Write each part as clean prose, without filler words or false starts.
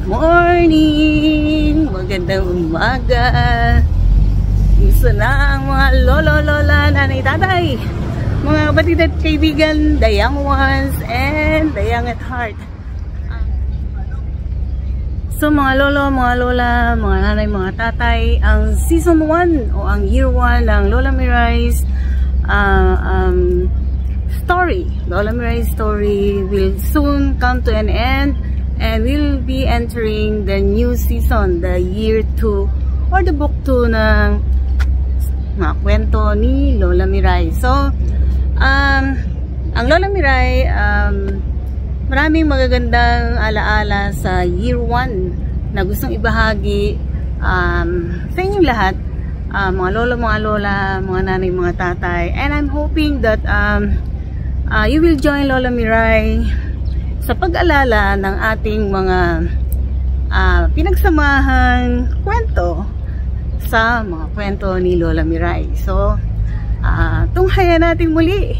morning! Magandang umaga! Gusto na ang mga lolo, lola, nanay, tatay, mga kapatid at kaibigan, the young ones and the young at heart. So mga lolo, mga lola, mga nanay, mga tatay, ang season 1 o ang year 1 ng Lola Mirai's story, Lola Mirai's story will soon come to an end and we'll be entering the new season, the year 2 or the book 2 ng mga kwento ni Lola Mirai. So, ang Lola Mirai, maraming magagandang alaala sa year 1 na gustong ibahagi sa inyong lahat, mga lolo, mga lola, mga nanay, mga tatay. And I'm hoping that you will join Lola Mirai sa pag-alala ng ating mga pinagsamahan kwento sa mga kwento ni Lola Mirai. So, tunghayan natin muli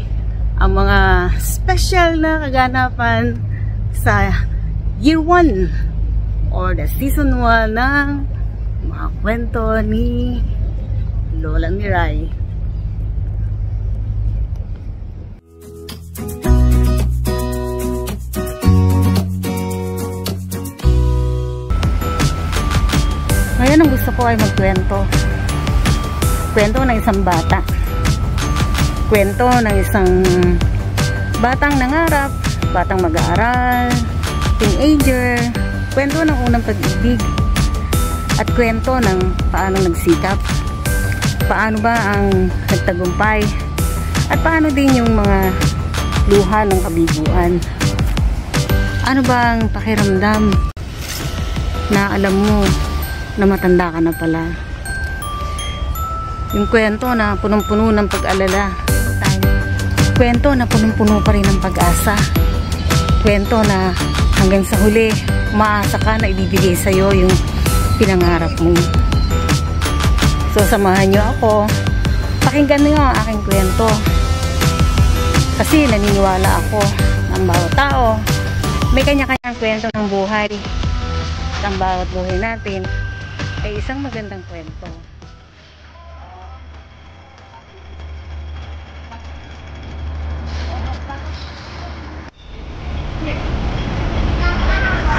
ang mga special na kaganapan sa year 1 or the season 1 ng mga kwento ni Lola Mirai. Ngayon ang gusto ko ay magkwento. Kwento ng isang bata. Kwento ng isang batang nangarap, batang mag-aaral, teenager, kwento ng unang pag-ibig, at kwento ng paano nagsikap, paano ba ang nagtagumpay, at paano din yung mga luha ng kabiguan. Ano ba ang pakiramdam na alam mo na matanda ka na pala? Yung kwento na punong-puno ng pag-alala, kwento na punong-puno pa rin ng pag-asa, kwento na hanggang sa huli umaasa ka na ibibigay sa'yo yung pinangarap mo. So samahan nyo ako, pakinggan nyo ang aking kwento, kasi naniniwala ako ang bawat tao may kanya-kanyang kwento ng buhay. Ang bawat buhay natin ay isang magandang kwento.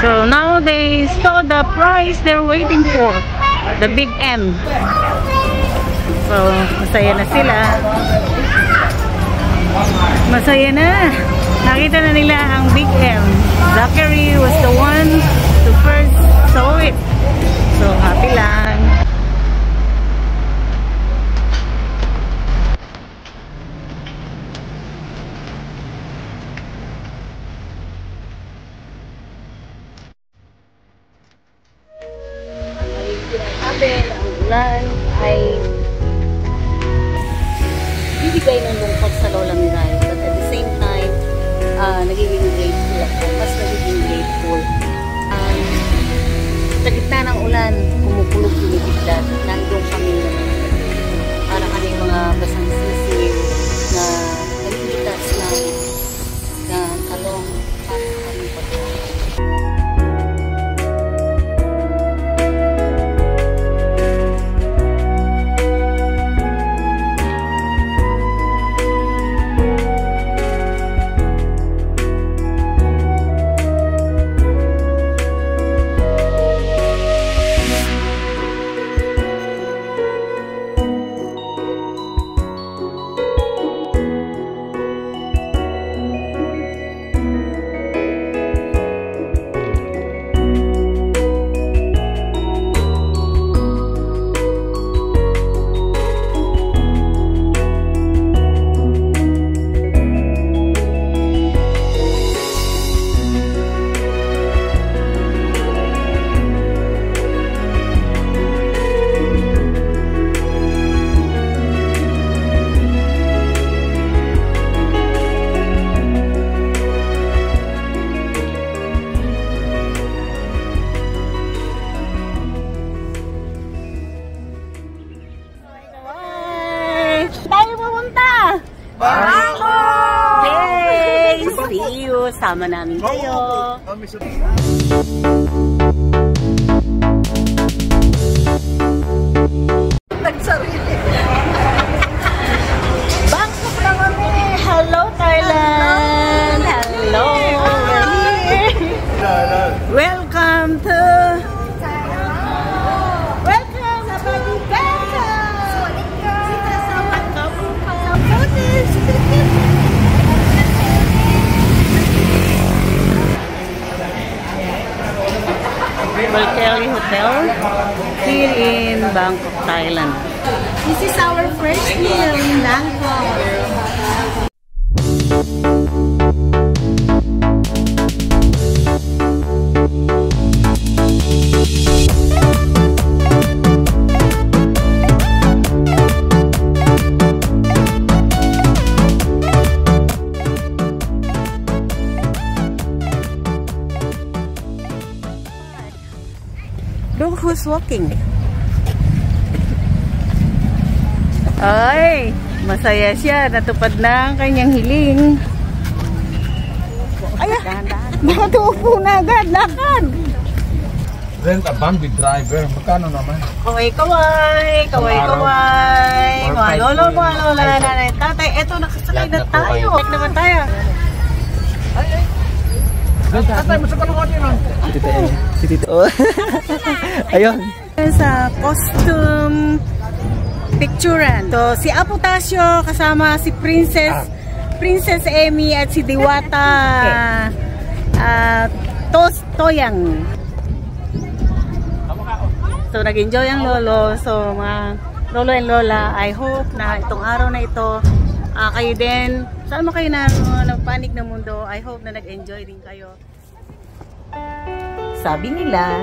So now they saw the prize they're waiting for, the big M. So masaya na sila. Masaya na. Nakita na nila ang big M. Zachary was the one to first saw it. So happy lang. Ang ulan ay bibigay ng lungkot sa Lola Mirai, but at the same time nagiging grateful ako, mas nagiging grateful. Sa gitna ng ulan, kumukulog yung biglat, nandun kami para kaming mga basang sisig na nalilitas na talong para kami pagkain. See you! Sama namin kayo! Nagsarili. Bangkok na kami. Hello, Thailand. Hello. Welcome to Valtelli Hotel here in Bangkok, Thailand. This is our first meal in Bangkok. Look who's walking. Ay, masaya siya. Natupad na ang kanyang hiling. Ay, nakatuupo na agad. Lakad. Rent a van with driver. Magkano naman? Kaway-kaway. Kaway-kaway. Mga lolo, mga lola, nanay, tatay. Eto, nakasakay na tayo. Check naman tayo. Tatay mo sa kalungan yun. Si Tito. Ayun. Sa costume picturean. So, si Apo Tasio kasama si Princess Emmy at si Diwata Toyang. So, nag-enjoy ang lolo. So, mga lolo and lola, I hope na itong araw na ito, kayo din, saan mo kayo na nagpanik ng mundo, I hope na nag-enjoy din kayo. Sabi nila,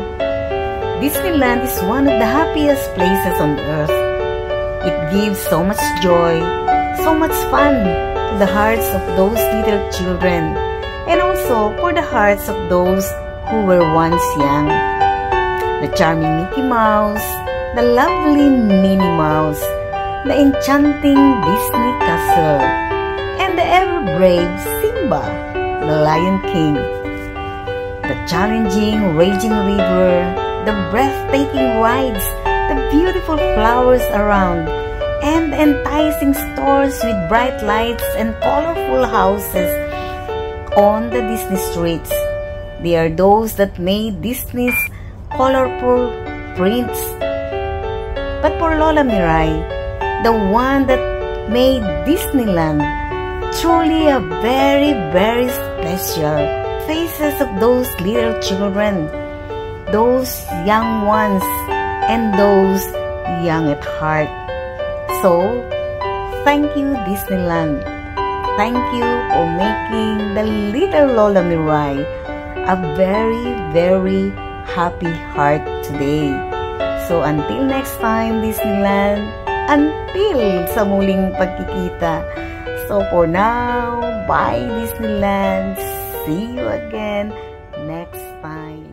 Disneyland is one of the happiest places on earth. It gives so much joy, so much fun to the hearts of those little children, and also for the hearts of those who were once young. The charming Mickey Mouse, the lovely Minnie Mouse, the enchanting Disney Castle, and the ever-brave Simba, the Lion King. The challenging raging river, the breathtaking rides, the beautiful flowers around, and the enticing stores with bright lights and colorful houses on the Disney streets. They are those that made Disney's colorful prints. But for Lola Mirai, the one that made Disneyland truly a very, very special, faces of those little children, those young ones, and those young at heart. So, thank you Disneyland. Thank you for making the little Lola Mirai a very, very happy heart today. So, until next time Disneyland, until sa muling pagkikita. So, for now, bye Disneyland. See you again next time.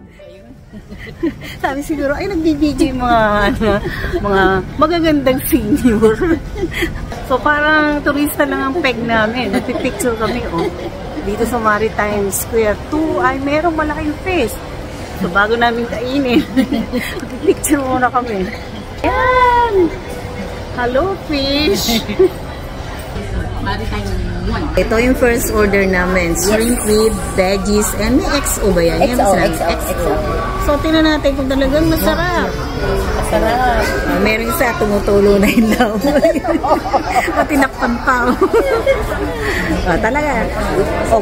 Sabi siguro, ay nagbibidyo yung mga magagandang senior. So parang turista lang ang peg namin. Nagpipicture kami, dito sa Maritime Square 2 ay merong malaking fish. So bago namin kainin, nagpipicture muna kami. Yan! Hello fish! Maritime 1. Ito yung first order namin. Shrimp with veggies. And may XO ba yan? XO. So, tingnan natin kung talagang masarap. Masarap. Meron isa, tumutulo na yung law. Matinakpan pa. Talaga.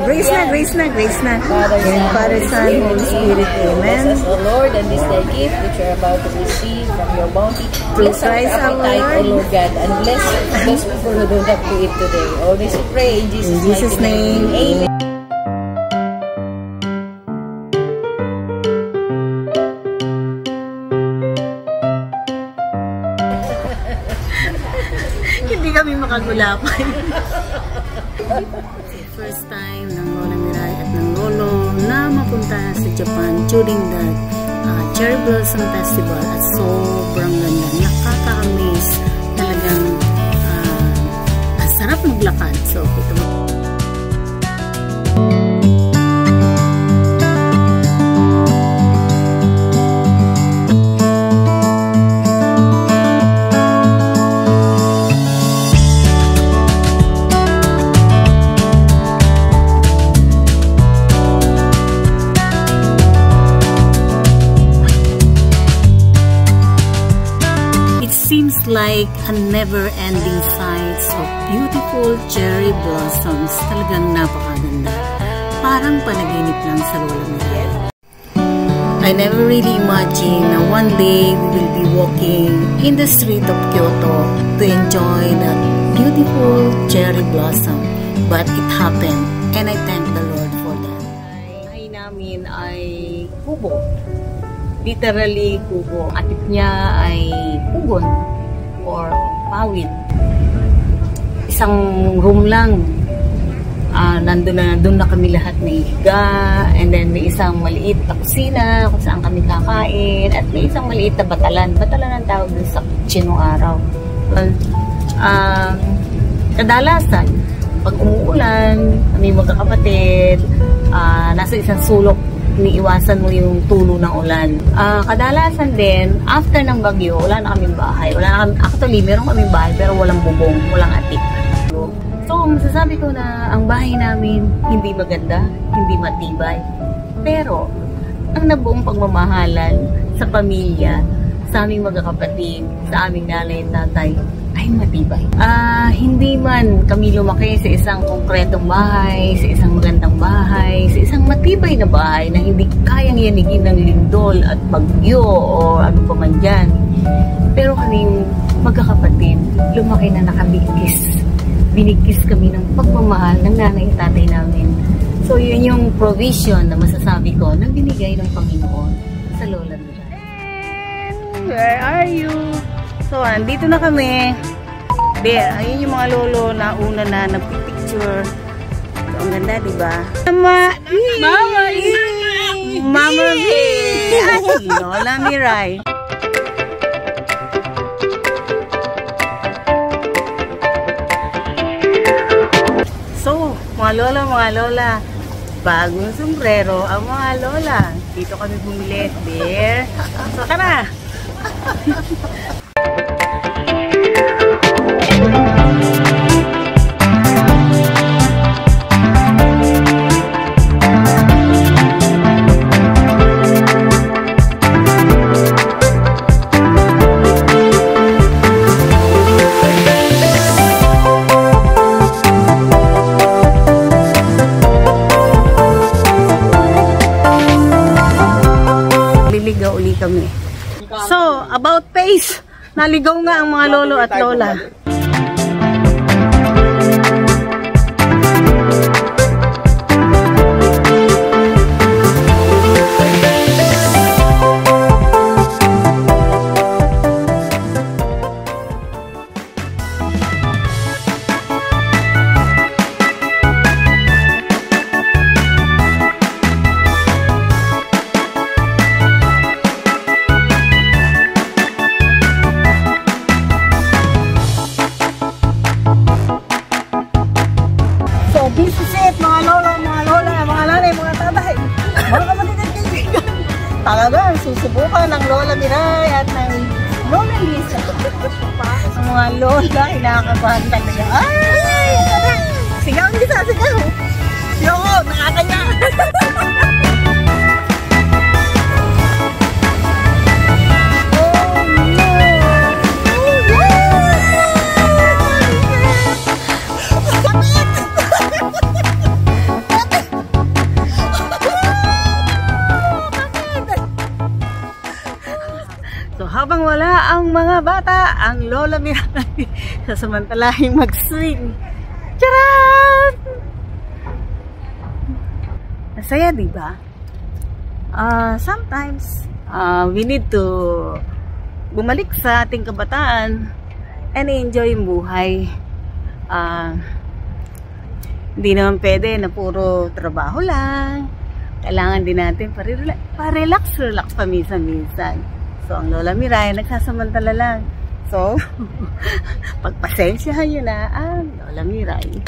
Grace na. In Father, Son, Holy Spirit. Amen. Jesus, O Lord, and this thy gift which you are about to receive from your bounty. Bless our appetite, O Lord God, and bless people who don't have to eat today. All this we pray in Jesus' name. Amen. Hindi kami makagulapay. First time ng Lola Mirai at ng Lolo na mapunta sa Japan during the Cherry Blossom Festival at sobrang ganda. Nakaka-amaze. Talagang ang sarap maglakad. So, ito mo. like a never-ending sights of beautiful cherry blossoms. Talagang napakaganda. Parang panaginip lang sa Lola Miray. I never really imagined na one day we will be walking in the street of Kyoto to enjoy that beautiful cherry blossom. But it happened, and I thank the Lord for that. Ay namin ay kubo. Literally kubo. Atip niya ay pugon or pawid. Isang room lang. Doon na kami lahat naihiga, and then may isang maliit na kusina kung saan kami kakain, at may isang maliit na batalan ang tawag dun sa kitchen ng araw. Kadalasan pag umuulan, kami magkakapatid, nasa isang sulok, iniiwasan mo yung tulo ng ulan. Kadalasan din, after ng bagyo, wala na kaming bahay. Actually, meron kaming bahay pero walang bubong, walang atik. So, masasabi ko na ang bahay namin hindi maganda, hindi matibay. Pero, ang nabuong pagmamahalan sa pamilya, sa aming magkakapatid, sa aming nanay at tatay, ay matibay. Hindi man kami lumaki sa isang konkretong bahay, sa isang magandang bahay, sa isang matibay na bahay na hindi kayang yanigin ng lindol at bagyo o ano pa man dyan. Pero kaming magkakapatid, lumaki na nakabigkis. Binigkis kami ng pagmamahal ng nanay at tatay namin. So, yun yung provision na masasabi ko na binigay ng Panginoon sa Lola Miray. Where are you? So, andito na kami. There, ayun yung mga lolo na una na nagpipicture. So, ang ganda, diba? Mama E! Mama E! Mama E! Lola Miray. So, mga lola, bagong sombrero ang mga lola. Dito kami bumili. There. So, tara! Liligaw uli kami. So, about face, naligaw nga ang mga lolo at lola. This is it, mga lola, mga nanay, mga tatay, mga kapatid at kaibigan. Talagang susubukan ng Lola Miray at ng Lola Lisa. Ang mga lola, inakabahan talaga. Ay! Sigaw, Lisa, sigaw! Yoko, nakakanya! So, habang wala ang mga bata, ang Lola Miray sasamantalahin mag-swing. Charan! Masaya, diba? Sometimes, we need to bumalik sa ating kabataan and enjoy yung buhay. Hindi naman pwede na puro trabaho lang. Kailangan din natin pa-relax paminsan-minsan. So, ang Lola Miray, nagsasamantala lang. So, pagpasensyahan nyo na ang Lola Miray.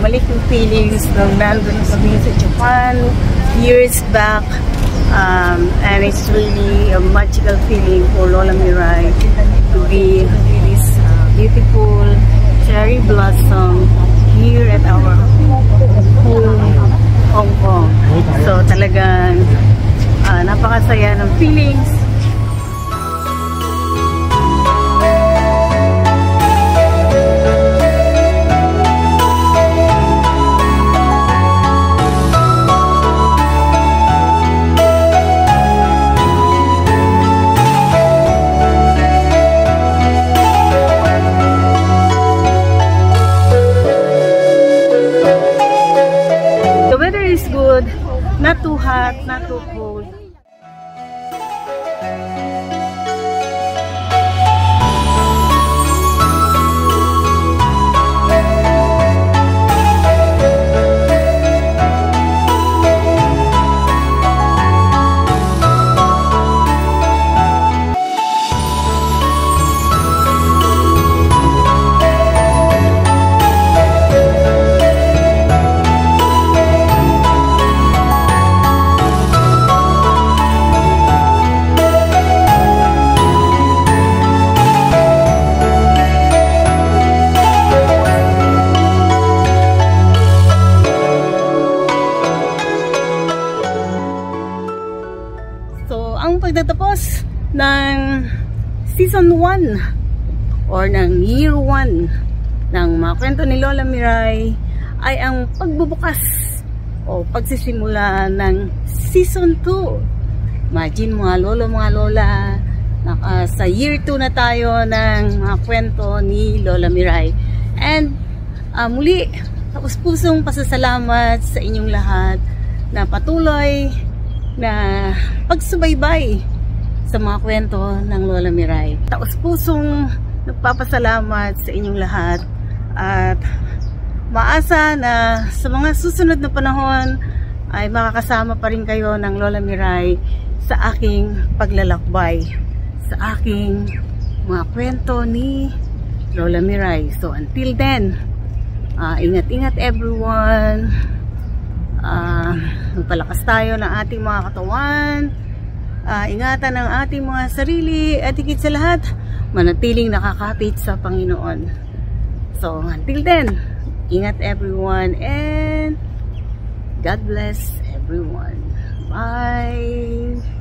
bumalik yung feelings nung nandun kami sa Japan years back. And it's really a magical feeling for Lola Mirai to be this beautiful cherry blossom here at our home, Hong Kong. So talagang napakasaya ng feelings. Not too hot, not too cold. Ang pagtatapos ng season 1 or ng year 1 ng mga kwento ni Lola Mirai ay ang pagbubukas o pagsisimula ng season 2. Imagine mga lola, sa year 2 na tayo ng mga kwento ni Lola Mirai. And muli, taus-pusong pasasalamat sa inyong lahat na patuloy na pagsubaybay sa mga kwento ng Lola Mirai. Taos-pusong nagpapasalamat sa inyong lahat at maasa na sa mga susunod na panahon ay makakasama pa rin kayo ng Lola Mirai sa aking paglalakbay, sa aking mga kwento ni Lola Mirai. So until then, ingat-ingat everyone. Magpalakas tayo ng ating mga katawan, ingatan ang ating mga sarili, at higit sa lahat, manatiling nakakapit sa Panginoon. So, until then, ingat everyone, and God bless everyone. Bye!